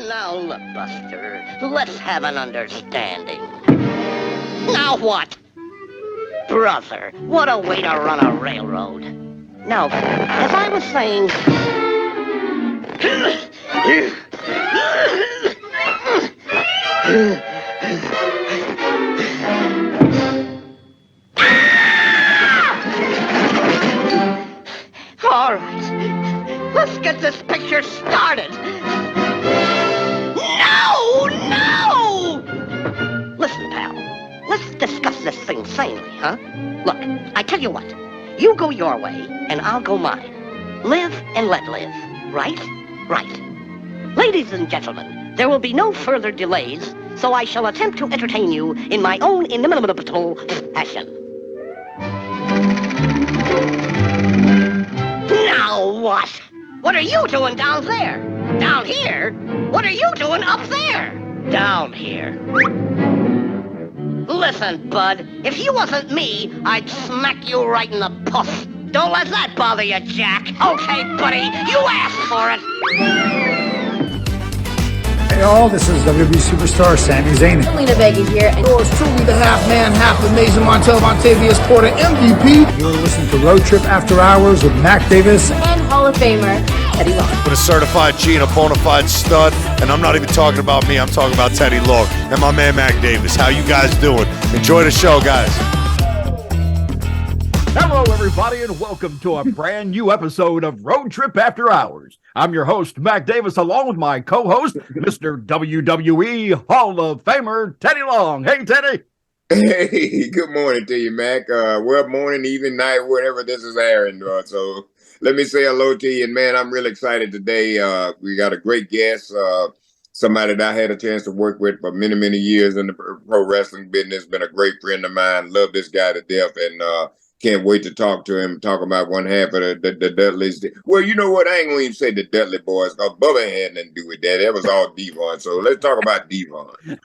Now look, Buster, let's have an understanding. Now what? Brother, what a way to run a railroad. Now, as I was saying... All right, let's get this picture started. No! Listen, pal, let's discuss this thing sanely, huh? Look, I tell you what, you go your way, and I'll go mine. Live and let live, right? Right. Ladies and gentlemen, there will be no further delays, so I shall attempt to entertain you in my own inimitable fashion. Now what? What are you doing down there? Down here? What are you doing up there? Down here. Listen, bud, if you wasn't me, I'd smack you right in the puss. Don't let that bother you, Jack. Okay, buddy, you asked for it. Hey all, this is WWE superstar Sami Zayn. Lena Vega here, and yours truly, the half man, half amazing Montavious Porter, MVP. You're listening to Road Trip After Hours with MacDavis and Hall of Famer Teddy Long. With a certified G and a bona fide stud, and I'm not even talking about me, I'm talking about Teddy Long and my man MacDavis. How you guys doing? Enjoy the show, guys. Hello, everybody, and welcome to a brand new episode of Road Trip After Hours. I'm your host, MacDavis, along with my co-host, Mr. WWE Hall of Famer, Teddy Long. Hey, Teddy. Hey, good morning to you, Mac. Well, morning, evening, night, whatever this is airing. So let me say hello to you. And, man, I'm really excited today. We got a great guest, somebody that I had a chance to work with for many, many years in the pro wrestling business. Been a great friend of mine. Love this guy to death. And can't wait to talk to him, talk about one half of the Dudleys. Well, you know what? I ain't going to even say the Dudley boys, because Bubba had nothing to do with that. That was all Devon. So let's talk about Devon.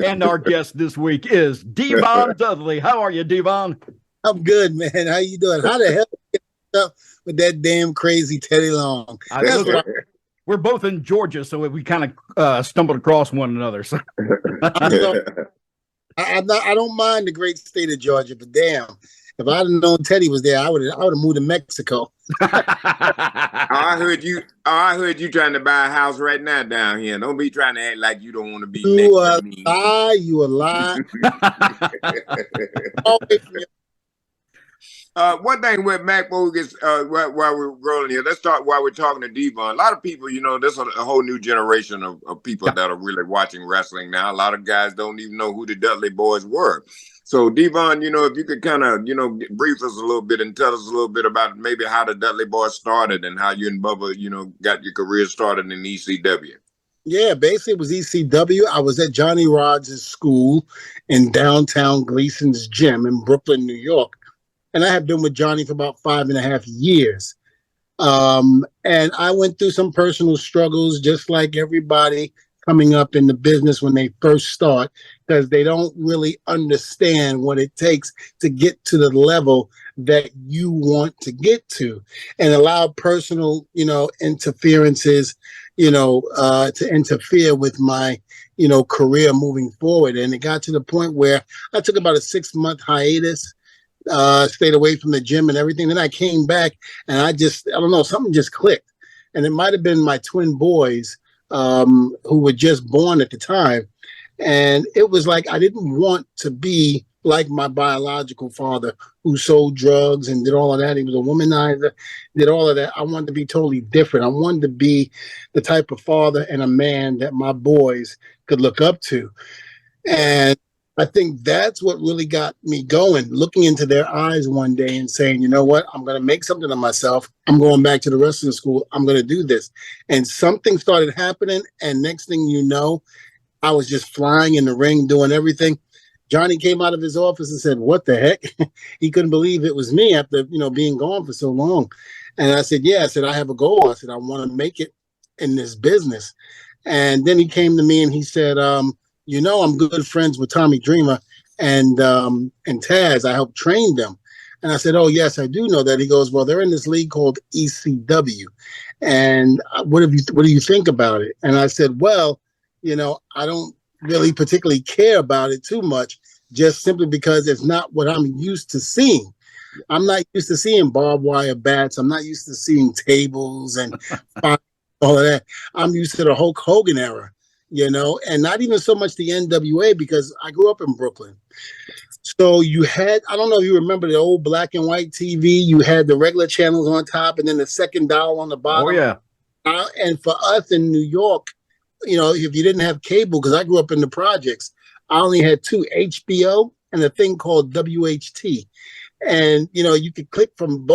And our guest this week is Devon Dudley. How are you, Devon? I'm good, man. How you doing? How the hell did you get up with that damn crazy Teddy Long? We're both in Georgia, so we kind of stumbled across one another. So. I don't mind the great state of Georgia, but damn. If I'd have known Teddy was there, I would have moved to Mexico. I heard you trying to buy a house right now down here. Don't be trying to act like you don't want to be next to me. You a lie. One thing with Mac Bogus, while we're rolling here, let's start while we're talking to Devon. A lot of people, there's a whole new generation of people that are really watching wrestling now. A lot of guys don't even know who the Dudley boys were. So, Devon, if you could kind of, brief us a little bit and tell us a little bit about maybe how the Dudley boys started and how you and Bubba, got your career started in ECW. Yeah, basically it was ECW. I was at Johnny Rod's school in downtown Gleason's Gym in Brooklyn, New York. And I have been with Johnny for about 5.5 years. And I went through some personal struggles, just like everybody coming up in the business when they first start, because they don't really understand what it takes to get to the level that you want to get to, and allow personal, interferences, to interfere with my, career moving forward. And it got to the point where I took about a 6-month hiatus, stayed away from the gym and everything. Then I came back and I don't know, something just clicked. And it might have been my twin boys, who were just born at the time. And it was like I didn't want to be like my biological father, who sold drugs and did all of that. He was a womanizer, did all of that. I wanted to be totally different. I wanted to be the type of father and a man that my boys could look up to. And I think that's what really got me going, looking into their eyes one day and saying, you know what, I'm going to make something of myself. I'm going back to the wrestling school. I'm going to do this. And something started happening. And next thing you know, I was just flying in the ring, doing everything. Johnny came out of his office and said, what the heck? He couldn't believe it was me after, being gone for so long. And I said, yeah, I have a goal. I said, I want to make it in this business. And then he came to me and he said, I'm good friends with Tommy Dreamer and Taz. I helped train them. And I said, oh, yes, I do know that. He goes, well, they're in this league called ECW. And what do you think about it? And I said, well, I don't really particularly care about it too much, just simply because it's not what I'm used to seeing. I'm not used to seeing barbed wire bats. I'm not used to seeing tables and all of that. I'm used to the Hulk Hogan era, and not even so much the NWA, because I grew up in Brooklyn. So you had, I don't know if you remember the old black and white TV. You had the regular channels on top and then the second dial on the bottom. Oh, yeah. And for us in New York, if you didn't have cable, because I grew up in the projects, I only had two, HBO and a thing called WHT. And, you could click from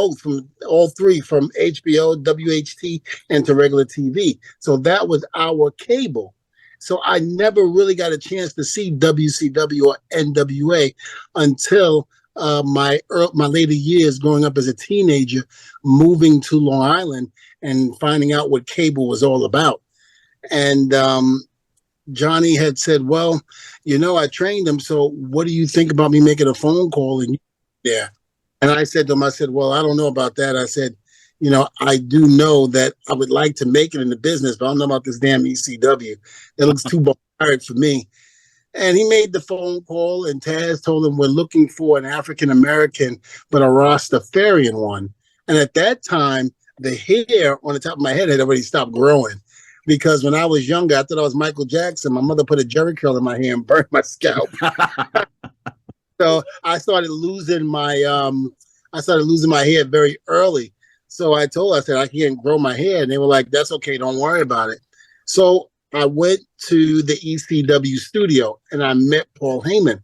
all three, from HBO, WHT, and to regular TV. So that was our cable. So I never really got a chance to see WCW or NWA until my later years, growing up as a teenager, moving to Long Island and finding out what cable was all about. And Johnny had said, well, I trained him. So what do you think about me making a phone call and there? And I said to him, well, I don't know about that. I said, I do know that I would like to make it in the business, but I don't know about this damn ECW. It looks too barbaric for me. And he made the phone call, and Taz told him, we're looking for an African-American, but a Rastafarian one. And at that time, the hair on the top of my head had already stopped growing, because when I was younger, I thought I was Michael Jackson. My mother put a jerry curl in my hair and burned my scalp. So I started losing my hair very early. So I told her, I said, I can't grow my hair. And they were like, that's okay. Don't worry about it. So I went to the ECW studio and I met Paul Heyman.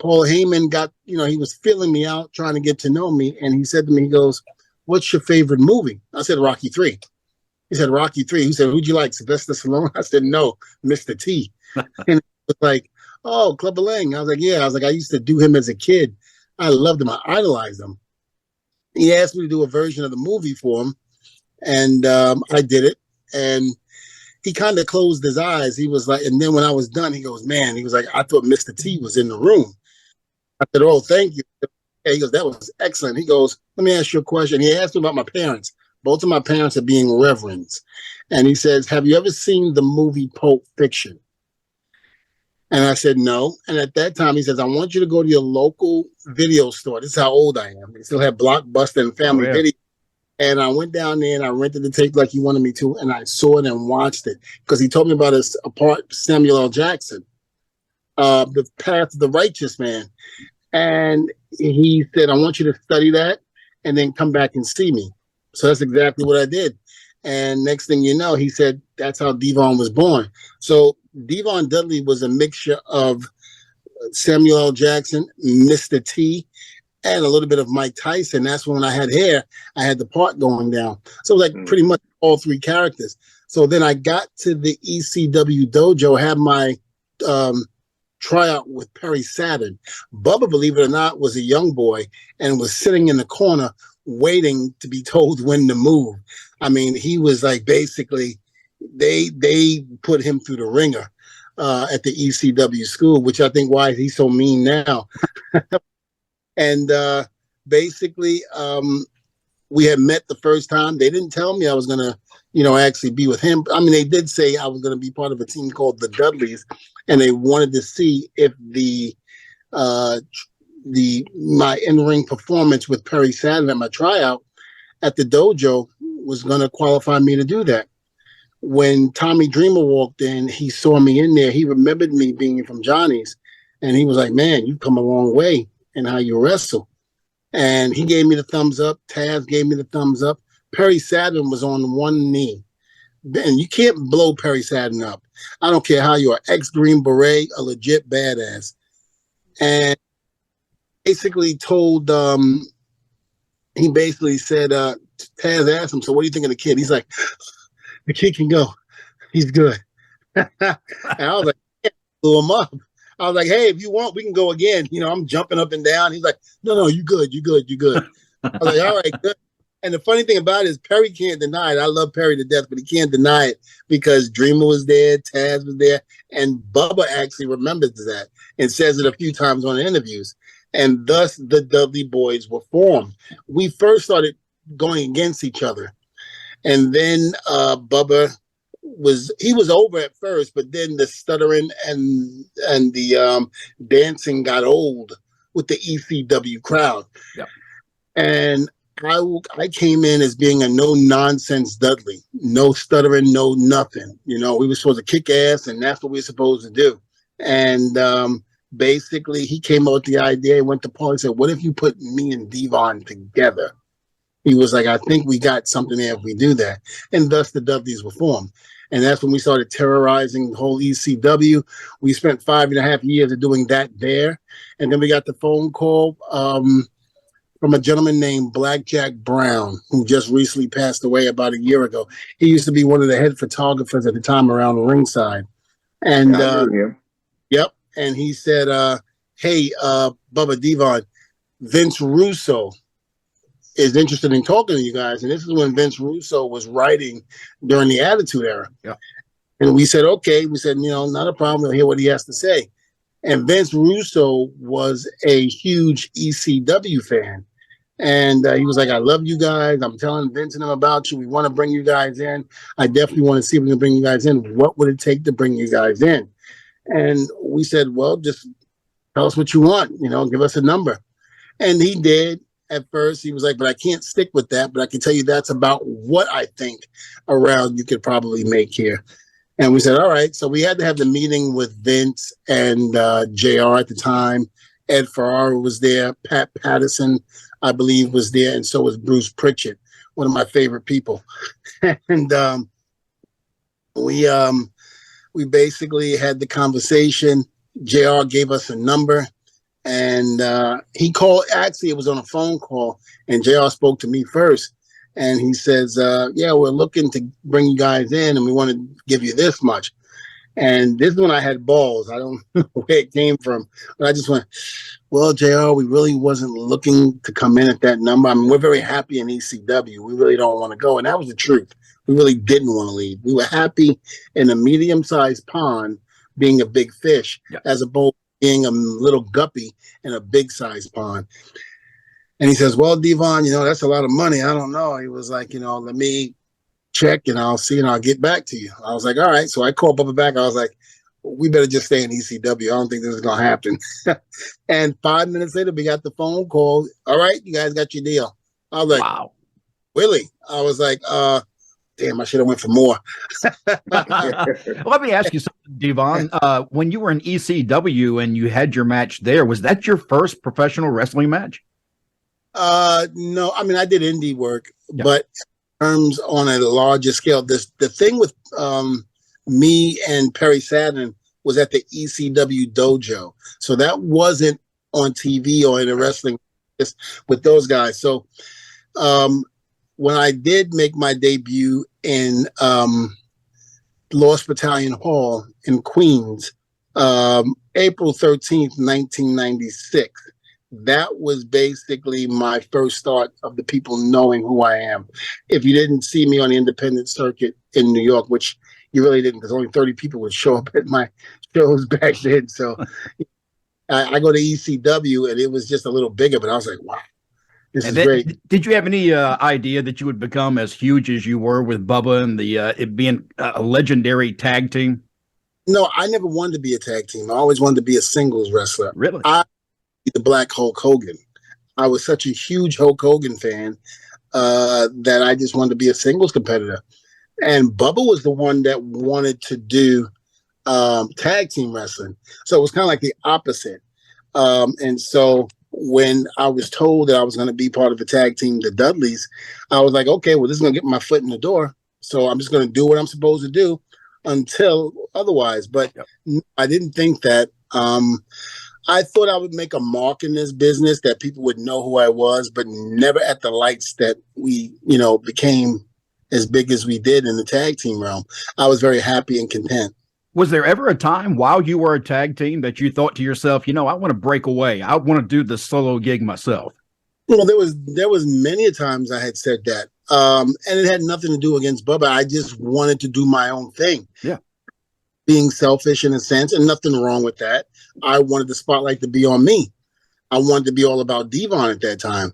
Paul Heyman got, he was filling me out, trying to get to know me. And he said to me, he goes, what's your favorite movie? I said, Rocky III. He said, Rocky III. He said, who'd you like, Sylvester Stallone? I said, no, Mr. T. And it was like, oh, Clubber Lang. I was like, yeah. I was like, I used to do him as a kid. I loved him. I idolized him. He asked me to do a version of the movie for him, and I did it. And he kind of closed his eyes. He was like, and then when I was done, he goes, man, he was like, I thought Mr. T was in the room. I said, oh, thank you. He goes, that was excellent. He goes, let me ask you a question. He asked me about my parents. Both of my parents are being reverends. And he says, have you ever seen the movie Pulp Fiction? And I said, no. And at that time, he says, I want you to go to your local video store. This is how old I am. They still have Blockbuster and Family Video. And I went down there and I rented the tape like he wanted me to. And I saw it and watched it because he told me about a part, Samuel L. Jackson, The Path of the Righteous Man. And he said, I want you to study that and then come back and see me. So that's exactly what I did. And next thing you know, he said, that's how Devon was born. So Devon Dudley was a mixture of Samuel L. Jackson, Mr. T, and a little bit of Mike Tyson. That's when I had hair. I had the part going down. So it was like pretty much all three characters. So then I got to the ECW dojo, had my tryout with Perry Saturn. Bubba, believe it or not, was a young boy and was sitting in the corner waiting to be told when to move. I mean, he was like basically they put him through the ringer at the ECW school, which I think why he's so mean now. And basically, we had met the first time. They didn't tell me I was gonna, actually be with him. I mean, they did say I was gonna be part of a team called the Dudleys, and they wanted to see if my in-ring performance with Perry Saturn at my tryout at the dojo was gonna qualify me to do that. When Tommy Dreamer walked in, he saw me in there. He remembered me being from Johnny's, and he was like, "Man, you've come a long way in how you wrestle." And he gave me the thumbs up. Taz gave me the thumbs up. Perry Saturn was on one knee. And you can't blow Perry Saturn up. I don't care how you're ex-Green Beret, a legit badass. And basically told, he basically said, Taz asked him, so what do you think of the kid? He's like, the kid can go. He's good. And I was like, yeah, blew him up. I was like, hey, if you want, we can go again. I'm jumping up and down. He's like, no, you good. You good. I was like, all right, good. And the funny thing about it is Perry can't deny it. I love Perry to death, but he can't deny it because Dreamer was there, Taz was there, and Bubba actually remembers that and says it a few times on the interviews. and thus the Dudley Boys were formed. We first started going against each other, and then Bubba was over at first, but then the stuttering and the dancing got old with the ECW crowd. Yep. And I came in as being a no nonsense Dudley, no stuttering, no nothing. You know, we were supposed to kick ass, and that's what we were supposed to do. And basically, he came up with the idea. He went to Paul and said, "What if you put me and Devon together?" He was like, "I think we got something there if we do that." And thus the Dudleys were formed. And that's when we started terrorizing the whole ECW. We spent 5.5 years of doing that there. And then we got the phone call from a gentleman named Blackjack Brown, who just recently passed away about a year ago. He used to be one of the head photographers at the time around the ringside. And yep. And he said, "Hey, Bubba Devon, Vince Russo is interested in talking to you guys." And this is when Vince Russo was writing during the Attitude Era. Yeah. And we said, okay. We said, not a problem. We'll hear what he has to say. And Vince Russo was a huge ECW fan. And he was like, "I love you guys. I'm telling Vince and them about you. We want to bring you guys in. I definitely want to see if we can bring you guys in. What would it take to bring you guys in?" And we said, "Well, just tell us what you want. Give us a number." And he did. At first, he was like, "But I can't stick with that. But I can tell you that's about what I think around you could probably make here." And we said, "All right." So we had to have the meeting with Vince and JR at the time. Ed Ferrara was there. Pat Patterson, I believe, was there. And so was Bruce Pritchett, one of my favorite people. And we basically had the conversation. JR gave us a number. And he called, actually, it was on a phone call, and JR spoke to me first. And he says, "Yeah, we're looking to bring you guys in, and we want to give you this much." And this is when I had balls. I don't know where it came from, but I just went, "Well, JR, we really wasn't looking to come in at that number. I mean, we're very happy in ECW. We really don't want to go." And that was the truth. We really didn't want to leave. We were happy in a medium-sized pond being a big fish, as opposed being a little guppy in a big size pond. And he says, "Well, Devon, that's a lot of money. I don't know." He was like, "Let me check and I'll see and I'll get back to you." I was like, "All right." So I called Bubba back. I was like, "We better just stay in ECW. I don't think this is going to happen." And 5 minutes later, we got the phone call. "All right, you guys got your deal." I was like, "Wow, really?" I was like, damn, I should have went for more. Let me ask you something, Devon. When you were in ECW and you had your match there, was that your first professional wrestling match? No, I mean, I did indie work, but in terms on a larger scale, the thing with me and Perry Saturn was at the ECW dojo. So that wasn't on TV or in a wrestling with those guys. So when I did make my debut in Lost Battalion Hall in Queens, April 13th, 1996, that was basically my first start of the people knowing who I am. If you didn't see me on the independent circuit in New York, which you really didn't, because only 30 people would show up at my shows back then. So I go to ECW and it was just a little bigger, but I was like, wow, this is great. Did you have any idea that you would become as huge as you were with Bubba and it being a legendary tag team? No, I never wanted to be a tag team. I always wanted to be a singles wrestler. Really? The Black Hulk Hogan. I was such a huge Hulk Hogan fan that I just wanted to be a singles competitor. And Bubba was the one that wanted to do tag team wrestling. So it was kind of like the opposite. And so when I was told that I was going to be part of the tag team, the Dudleys, I was like, okay, well, this is going to get my foot in the door. So I'm just going to do what I'm supposed to do until otherwise. But I didn't think that. I thought I would make a mark in this business, that people would know who I was, but never at the lights that we, became as big as we did in the tag team realm. I was very happy and content. Was there ever a time while you were a tag team that you thought to yourself, I want to break away. I want to do the solo gig myself? Well, there was many a times I had said that. And it had nothing to do against Bubba. I just wanted to do my own thing. Yeah. Being selfish in a sense, and nothing wrong with that. I wanted the spotlight to be on me. I wanted to be all about Devon at that time.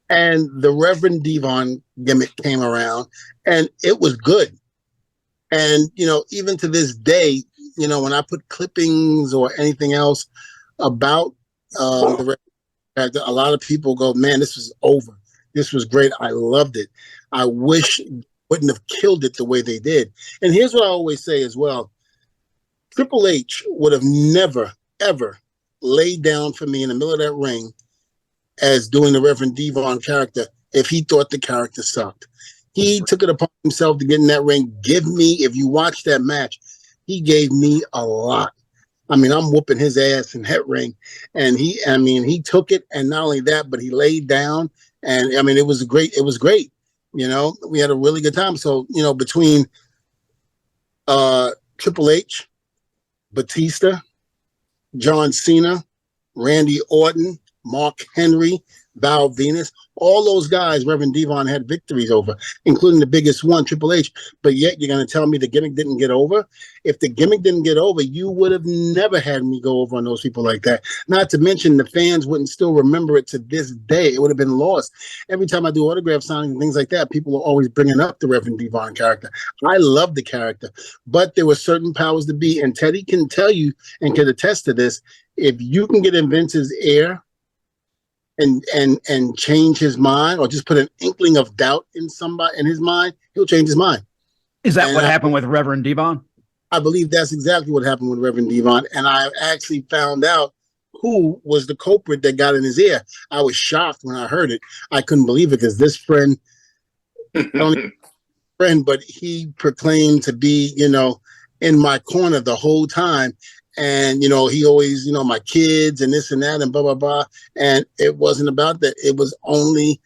And the Reverend Devon gimmick came around, and it was good. And, even to this day, when I put clippings or anything else about the Reverend character, a lot of people go, man, this was over. This was great. I loved it. I wish wouldn't have killed it the way they did. And here's what I always say as well. Triple H would have never, ever laid down for me in the middle of that ring as doing the Reverend Devon character if he thought the character sucked. He took it upon himself to get in that ring. If you watch that match, he gave me a lot. I mean, I'm whooping his ass in that ring. And he took it. And not only that, but he laid down. And I mean, it was great. It was great. We had a really good time. So, between Triple H, Batista, John Cena, Randy Orton, Mark Henry, Val Venus, all those guys Reverend Devon had victories over, including the biggest one, Triple H. But yet you're going to tell me the gimmick didn't get over? If the gimmick didn't get over, you would have never had me go over on those people like that. Not to mention the fans wouldn't still remember it to this day. It would have been lost. Every time I do autograph signings and things like that, people are always bringing up the Reverend Devon character. I love the character, but there were certain powers to be, and Teddy can tell you and can attest to this. If you can get in Vince's ear and change his mind, or just put an inkling of doubt in his mind, he'll change his mind. Is that what happened with Reverend Devon? I believe that's exactly what happened with Reverend Devon, and I actually found out who was the culprit that got in his ear. I was shocked when I heard it. I couldn't believe it, because this friend, but he proclaimed to be, in my corner the whole time. And, he always, my kids and this and that and blah, blah, blah. And it wasn't about that. It was only,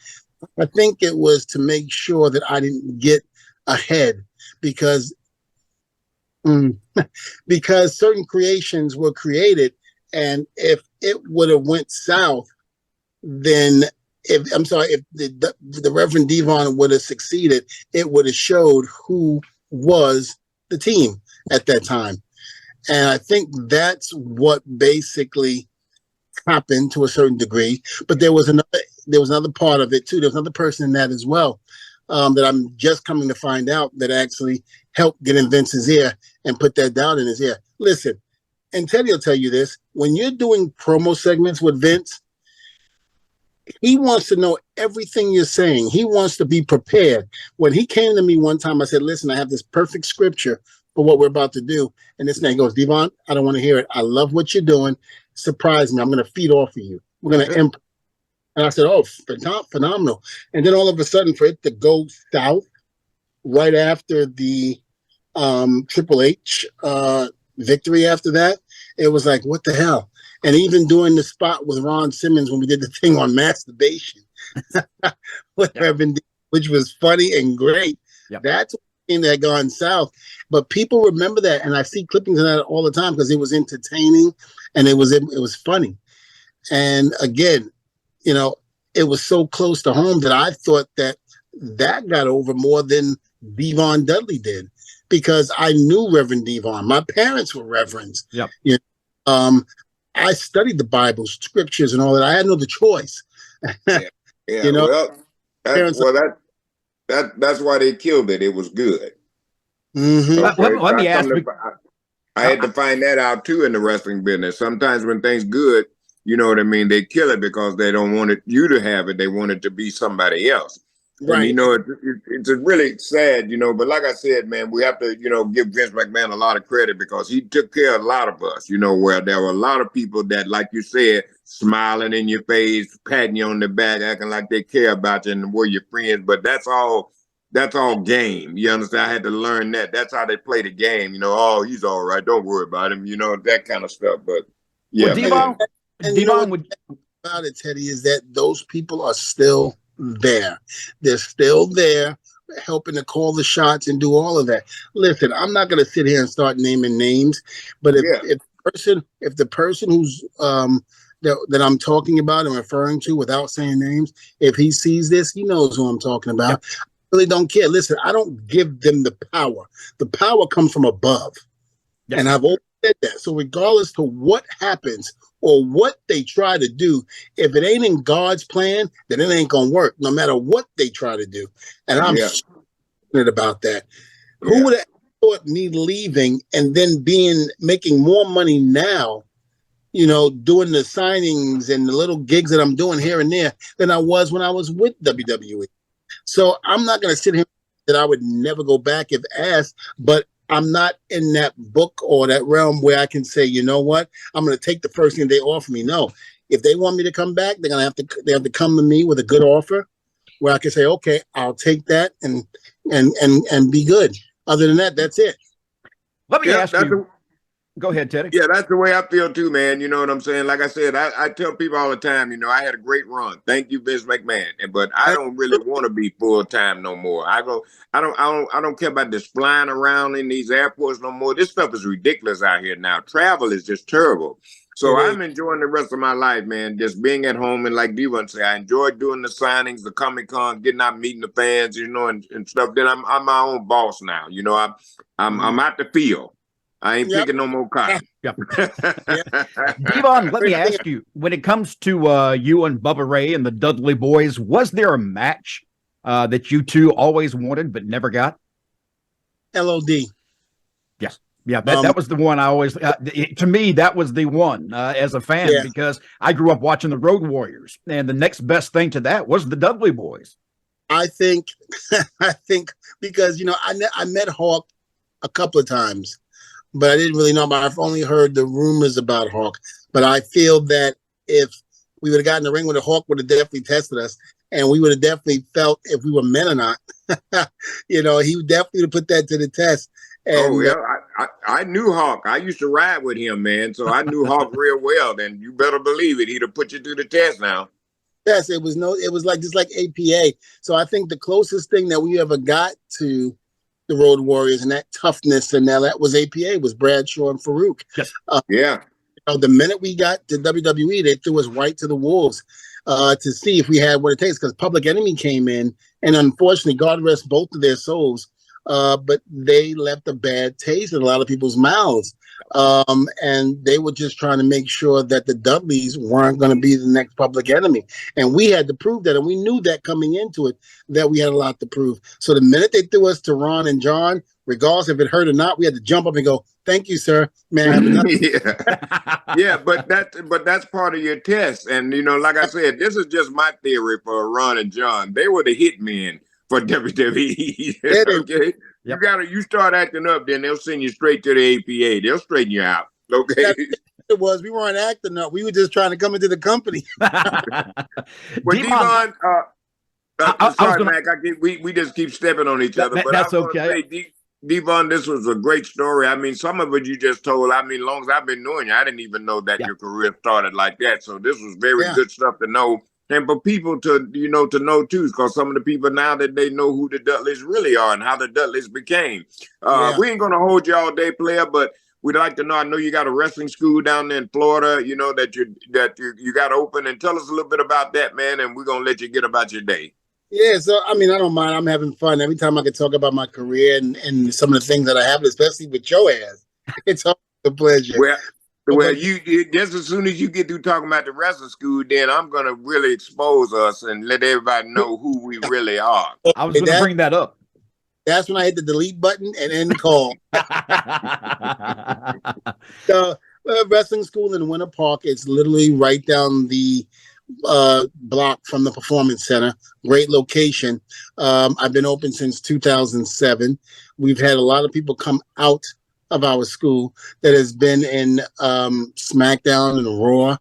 I think it was to make sure that I didn't get ahead, because certain creations were created. And if it would have went south, then if the Reverend Devon would have succeeded, it would have showed who was the team at that time. And I think that's what basically happened to a certain degree. But there was another part of it too. There was another person in that as well, that I'm just coming to find out that actually helped get in Vince's ear and put that doubt in his ear. Listen, and Teddy will tell you this: when you're doing promo segments with Vince, he wants to know everything you're saying. He wants to be prepared. When he came to me one time, I said, listen, I have this perfect scripture for what we're about to do. And this man goes, Devon, I don't want to hear it. I love what you're doing. Surprise me. I'm going to feed off of you. We're going to improv. And I said, oh, phenomenal. And then all of a sudden, for it to go south right after the Triple H victory after that, it was like, what the hell? And even doing the spot with Ron Simmons when we did the thing on masturbation, with Reverend D, which was funny and great. Yep. That's that had gone south. But people remember that, and I see clippings of that all the time because it was entertaining and it was funny. And again, it was so close to home that I thought that got over more than Devon Dudley did, because I knew Reverend Devon. My parents were reverends. Yep. I studied the Bible, scriptures, and all that. I had no other choice. Yeah. That's why they killed it. It was good. Mm-hmm. Okay? Let me ask you. I had to find that out too in the wrestling business. Sometimes when things good, you know what I mean, they kill it because they don't want you to have it. They want it to be somebody else. Right. And, it's really sad, but like I said, man, we have to, give Vince McMahon a lot of credit, because he took care of a lot of us, where there were a lot of people that, like you said, smiling in your face, patting you on the back, acting like they care about you and were your friends. But that's all game. You understand? I had to learn that. That's how they play the game. Oh, he's all right. Don't worry about him. That kind of stuff. But yeah. Well, Devon would about it, Teddy, is that those people are still there. They're still there, helping to call the shots and do all of that. Listen, I'm not going to sit here and start naming names, but if the person who's that I'm talking about and referring to without saying names, if he sees this, he knows who I'm talking about. Yeah. I really don't care. Listen, I don't give them the power. The power comes from above. Yes. And I've always said that. So regardless to what happens or what they try to do, if it ain't in God's plan, then it ain't gonna work, no matter what they try to do. And I'm passionate about that. Who would have thought me leaving and then making more money now, doing the signings and the little gigs that I'm doing here and there than I was when I was with WWE. So I'm not going to sit here that I would never go back if asked, but I'm not in that book or that realm where I can say, you know what, I'm going to take the first thing they offer me. No, if they want me to come back, they have to come to me with a good offer where I can say, okay, I'll take that and be good. Other than that, that's it. Let me ask you. Go ahead, Teddy. Yeah, that's the way I feel too, man. You know what I'm saying? Like I said, I tell people all the time, I had a great run. Thank you, Vince McMahon. But I don't really want to be full time no more. I don't care about this flying around in these airports no more. This stuff is ridiculous out here now. Travel is just terrible. So I'm enjoying the rest of my life, man, just being at home. And like Devon said, I enjoy doing the signings, the Comic-Con, getting out, meeting the fans, and stuff. Then I'm my own boss now. I'm out the field. I ain't picking no more cotton. Devon, let me ask you, when it comes to you and Bubba Ray and the Dudley Boys, was there a match that you two always wanted but never got? LOD. Yes. Yeah, that was the one I always, to me, that was the one as a fan because I grew up watching the Road Warriors, and the next best thing to that was the Dudley Boys. I think because, I met Hawk a couple of times, but I didn't really know about it. I've only heard the rumors about Hawk. But I feel that if we would have gotten in the ring with a Hawk, would have definitely tested us, and we would have definitely felt if we were men or not. He would definitely have put that to the test. And, I knew Hawk. I used to ride with him, man. So I knew Hawk real well. And you better believe it. He'd have put you through the test now. Yes, it was just like APA. So I think the closest thing that we ever got to the Road Warriors and that toughness and that was APA, was Bradshaw and Farouk. Yes. The minute we got to WWE, they threw us right to the wolves to see if we had what it takes, because Public Enemy came in, and unfortunately, God rest both of their souls, but they left a bad taste in a lot of people's mouths. And they were just trying to make sure that the Dudleys weren't going to be the next Public Enemy. And we had to prove that. And we knew that coming into it, that we had a lot to prove. So the minute they threw us to Ron and John, regardless if it hurt or not, we had to jump up and go, thank you, sir. Man, but that's part of your test. And, like I said, this is just my theory for Ron and John. They were the hitmen for WWE. Okay? Yep. You start acting up, then they'll send you straight to the APA. They'll straighten you out. Okay. We weren't acting up. We were just trying to come into the company. Devon, sorry, Mac. We just keep stepping on each other. But that's okay. Devon, this was a great story. I mean, some of it you just told. I mean, as long as I've been knowing you, I didn't even know that your career started like that. So this was very good stuff to know. And for people to know too, because some of the people now that they know who the Dudleys really are and how the Dudleys became. We ain't gonna hold you all day, player, but we'd like to know. I know you got a wrestling school down there in Florida, that you got open, and tell us a little bit about that, man. And we're gonna let you get about your day. Yeah, so I mean, I don't mind. I'm having fun every time I can talk about my career and some of the things that I have, especially with your ass. It's always a pleasure. Well, you just as soon as you get through talking about the wrestling school, then I'm gonna really expose us and let everybody know who we really are. I was gonna bring that up. That's when I hit the delete button and end call. So, wrestling school in Winter Park is literally right down the block from the Performance Center. Great location. I've been open since 2007. We've had a lot of people come out of our school that has been in SmackDown and Raw,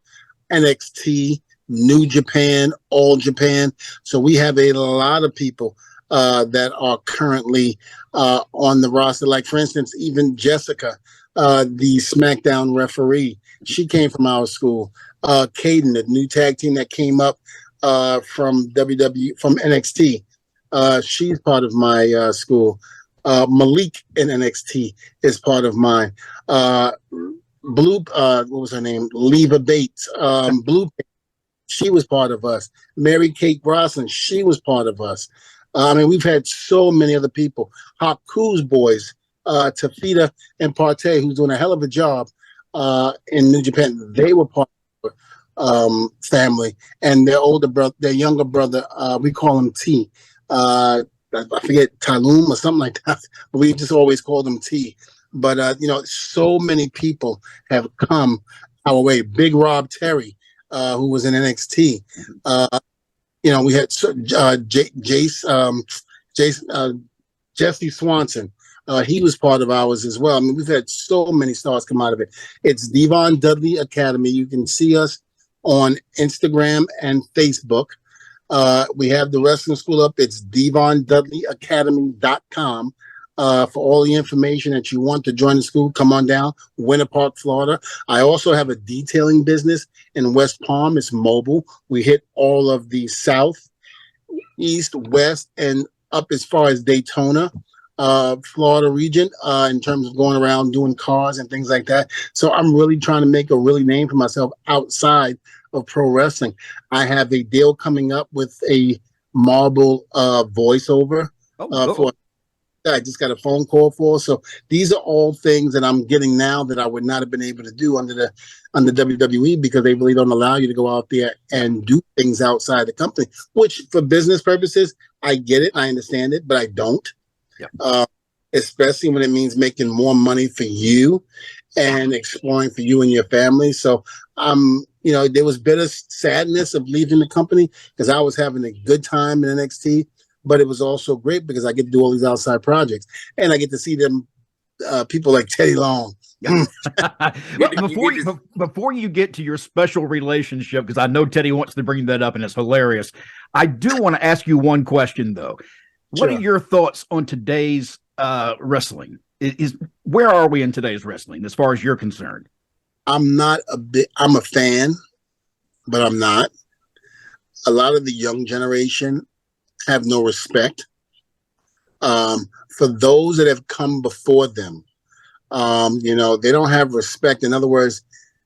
NXT, New Japan, All Japan. So we have a lot of people that are currently on the roster. Like, for instance, even Jessica, the SmackDown referee, she came from our school. Caden, the new tag team that came up from NXT, she's part of my school. Malik in NXT is part of mine. Blue, what was her name? Leva Bates. Blue, she was part of us. Mary Kate Brosnan, she was part of us. I mean, we've had so many other people. Haku's boys, Tafita and Partey, who's doing a hell of a job in New Japan. They were part of family, and their younger brother, we call him T. I forget, Talum or something like that, but we just always called him T. But so many people have come our way. Big Rob Terry, who was in NXT. We had Jesse Swanson. He was part of ours as well. I mean, we've had so many stars come out of it. It's Devon Dudley Academy. You can see us on Instagram and Facebook. We have the wrestling school up. It's DevonDudleyAcademy.com. For all the information that you want to join the school, come on down, Winter Park, Florida. I also have a detailing business in West Palm. It's mobile. We hit all of the south, east, west, and up as far as Daytona, Florida region, in terms of going around doing cars and things like that. So I'm really trying to make a really name for myself outside of pro wrestling. I have a deal coming up with a Marble voiceover for. I just got a phone call for. So these are all things that I'm getting now that I would not have been able to do under WWE, because they really don't allow you to go out there and do things outside the company, which for business purposes, I get it. I understand it, but I don't. Yep. Especially when it means making more money for you and exploring for you and your family. So, there was bitter sadness of leaving the company because I was having a good time in NXT. But it was also great because I get to do all these outside projects, and I get to see them people like Teddy Long. Before you get to your special relationship, because I know Teddy wants to bring that up, and it's hilarious. I do want to ask you one question, though. What are your thoughts on today's wrestling? Where are we in today's wrestling, as far as you're concerned? I'm a fan, but I'm not. A lot of the young generation have no respect for those that have come before them. They don't have respect. In other words,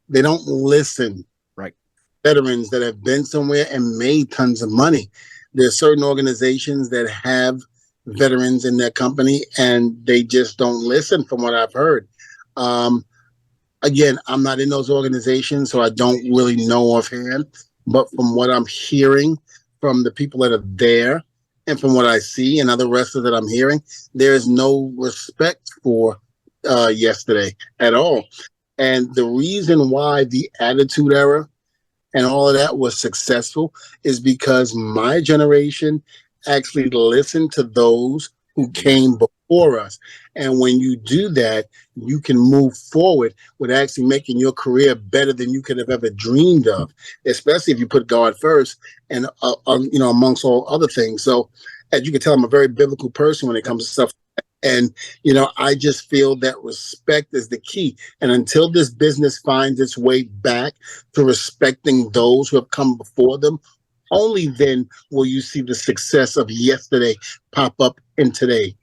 they don't listen. Right. Veterans that have been somewhere and made tons of money. There's certain organizations that have veterans in their company and they just don't listen, from what I've heard. Again, I'm not in those organizations, so I don't really know offhand, but from what I'm hearing from the people that are there, and from what I see and other wrestlers that I'm hearing, there is no respect for yesterday at all. And the reason why the Attitude Era and all of that was successful is because my generation actually listened to those who came before us. And when you do that, you can move forward with actually making your career better than you could have ever dreamed of, especially if you put God first and, amongst all other things. So as you can tell, I'm a very biblical person when it comes to stuff. And, I just feel that respect is the key. And until this business finds its way back to respecting those who have come before them, only then will you see the success of yesterday pop up in today.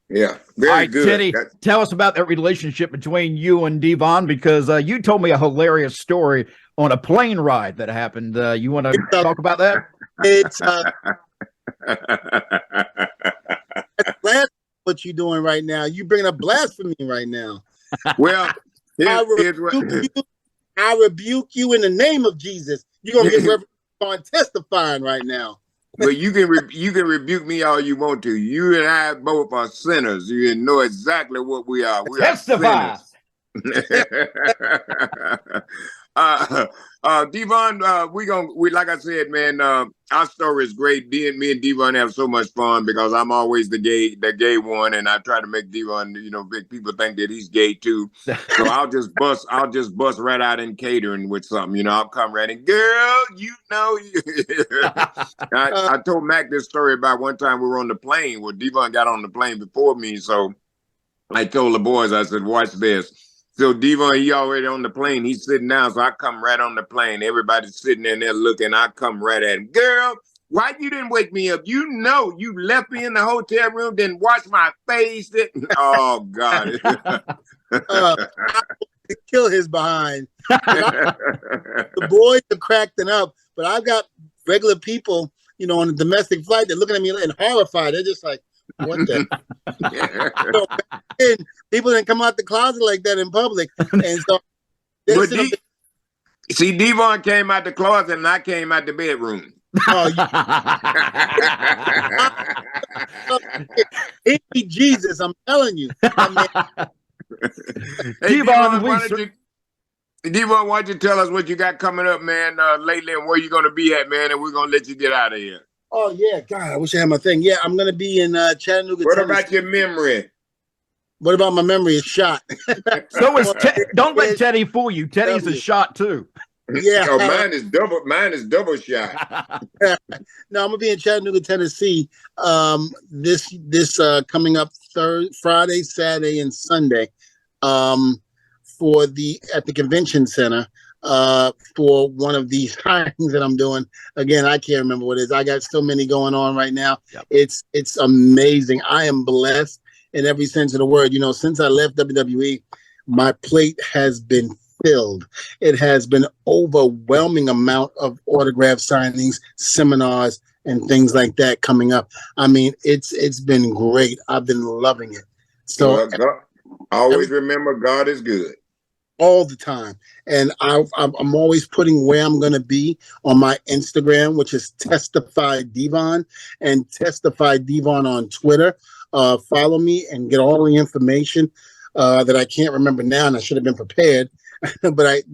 Yeah, very good. Teddy, tell us about that relationship between you and Devon, because you told me a hilarious story on a plane ride that happened. You want to talk about that? It's what you doing right now? You bringing up blasphemy right now. Well, I rebuke you in the name of Jesus. You're gonna get on testifying right now. But you can rebuke me all you want to. You and I both are sinners. You know exactly what we are. We testify. Are sinners. Devon, we like I said, man. Our story is great. Me and Devon have so much fun because I'm always the gay one, and I try to make Devon, big people think that he's gay too. So I'll just bust right out in catering with something. I'll come right in, girl. I told Mac this story about one time we were on the plane. Well, Devon got on the plane before me, so I told the boys, I said, watch this. So Devon, he already on the plane. He's sitting down, so I come right on the plane. Everybody's sitting in there looking. I come right at him. Girl, why you didn't wake me up? You left me in the hotel room, didn't wash my face. Oh, God. Kill his behind. The boys are cracking up, but I've got regular people, on a domestic flight. They're looking at me and horrified. They're just like, What the? So, and people didn't come out the closet like that in public, and so see, Devon came out the closet, and I came out the bedroom. Oh, he be Jesus, I'm telling you. Hey, Devon, Devon, why don't you tell us what you got coming up, man, lately, and where you going to be at, man, and we're going to let you get out of here. Oh, yeah. God, I wish I had my thing. Yeah, I'm going to be in Chattanooga, What Tennessee. about your memory? What about my memory? Is shot. So is don't let Teddy fool you. Teddy's a shot too. Yeah. Oh, mine is double shot. No, I'm gonna be in Chattanooga, Tennessee. This coming up Friday, Saturday, and Sunday. At the convention center. For one of these hirings that I'm doing. Again, I can't remember what it is. I got so many going on right now. Yep. It's amazing. I am blessed in every sense of the word. You know, since I left WWE, my plate has been filled. It has been overwhelming amount of autograph signings, seminars, and things like that coming up. I mean, it's been great. I've been loving it. So always remember, God is good. All the time. And I'm always putting where I'm going to be on my Instagram, which is Testify Devon, and Testify Devon on Twitter. Follow me and get all the information that I can't remember now, and I should have been prepared. but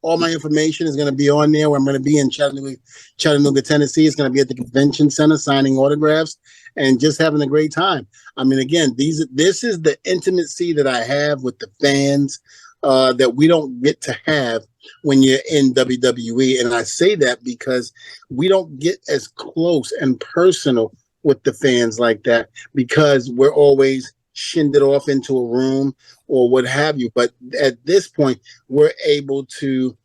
all my information is going to be on there. Where I'm going to be in Chattanooga, Tennessee. It's going to be at the convention center, signing autographs and just having a great time. I mean, again, this is the intimacy that I have with the fans that we don't get to have when you're in WWE. And I say that because we don't get as close and personal with the fans like that, because we're always shinned it off into a room or what have you. But at this point, we're able to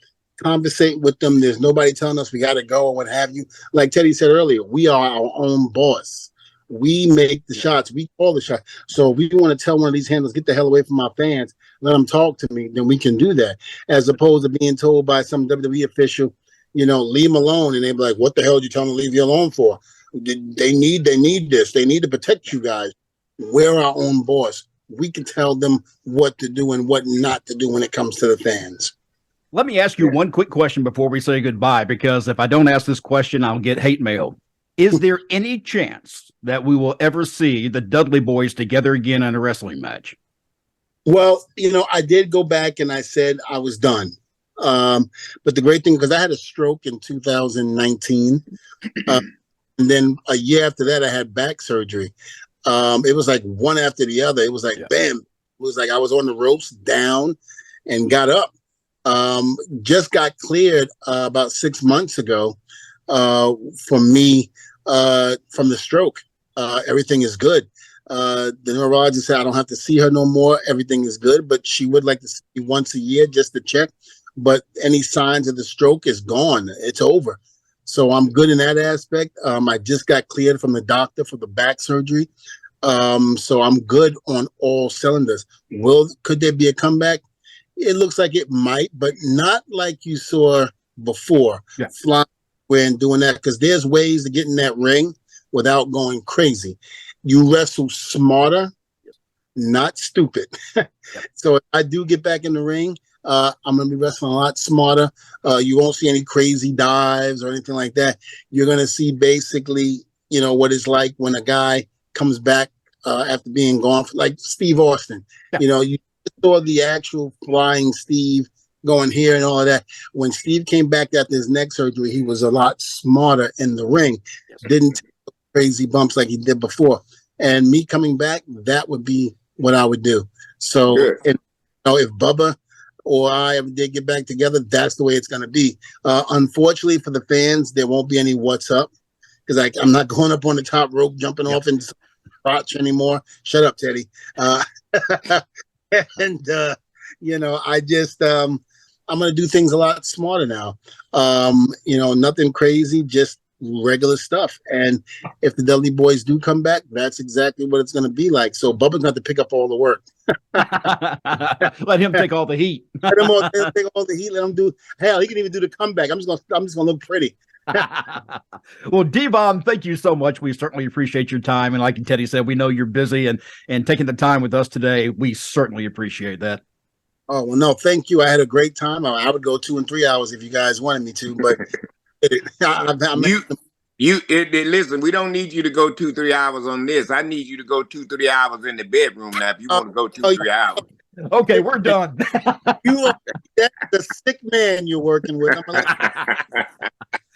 conversate with them. There's nobody telling us we got to go or what have you. Like Teddy said earlier, we are our own boss. We make the shots. We call the shots. So if we want to tell one of these handlers, get the hell away from our fans, let them talk to me, then we can do that. As opposed to being told by some WWE official, you know, leave them alone. And they be like, what the hell did you tell them to leave you alone for? They need this. They need to protect you guys. We're our own boss. We can tell them what to do and what not to do when it comes to the fans. Let me ask you one quick question before we say goodbye, because if I don't ask this question, I'll get hate mail. Is there any chance that we will ever see the Dudley Boys together again in a wrestling match? Well, you know, I did go back and I said I was done. But the great thing, because I had a stroke in 2019, and then a year after that, I had back surgery. It was like one after the other. It was like, bam. It was like I was on the ropes, down, and got up. Just got cleared about 6 months ago for me from the stroke. Everything is good. The neurologist said I don't have to see her no more. Everything is good, but she would like to see me once a year just to check. But any signs of the stroke is gone. It's over. So I'm good in that aspect. I just got cleared from the doctor for the back surgery. So I'm good on all cylinders. Could there be a comeback? It looks like it might, but not like you saw before. Yeah. Flying and doing that, because there's ways to get in that ring without going crazy. You wrestle smarter, not stupid. So if I do get back in the ring, I'm going to be wrestling a lot smarter. You won't see any crazy dives or anything like that. You're going to see basically, you know, what it's like when a guy comes back after being gone, like Steve Austin. Yeah. You know, you saw the actual flying Steve going here and all of that. When Steve came back after his neck surgery, he was a lot smarter in the ring. Didn't take crazy bumps like he did before. And me coming back, that would be what I would do. So, and, you know, if Bubba or I ever did get back together, that's the way it's going to be. Unfortunately for the fans, there won't be any what's up, because I'm not going up on the top rope, jumping off into crotch anymore. Shut up, Teddy. And, you know, I just, I'm going to do things a lot smarter now. You know, nothing crazy, just regular stuff. And if the Dudley Boys do come back, that's exactly what it's going to be like. So Bubba's going to have to pick up all the work. Let him take all the heat. Let him take all the heat. Let him do. Hell, he can even do the comeback. I'm just gonna look pretty. Well, Devon, thank you so much. We certainly appreciate your time. And like Teddy said, we know you're busy and taking the time with us today. We certainly appreciate that. Oh, well, no, thank you. I had a great time. I would go 2 and 3 hours if you guys wanted me to, but listen, we don't need you to go 2-3 hours on this. I need you to go 2-3 hours in the bedroom now if you want to go 2-3 hours. Okay, we're done. That's the sick man you're working with.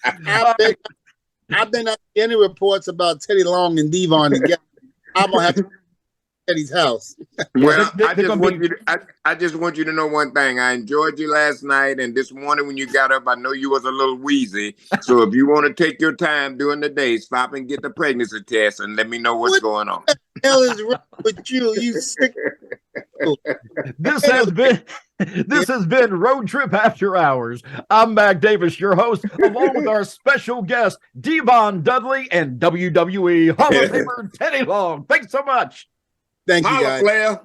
I've been at any reports about Teddy Long and Devon together. I'm gonna have to Teddy's house. Well, I just want you to know one thing. I enjoyed you last night, and this morning when you got up, I know you was a little wheezy. So if you want to take your time during the day, stop and get the pregnancy test, and let me know what's going on. What the hell is wrong with you? You sick. This has been Road Trip After Hours. I'm MacDavis, your host, along with our special guest, Devon Dudley and WWE Hall of Famer Teddy Long. Thanks so much. Thank you, guys. Player.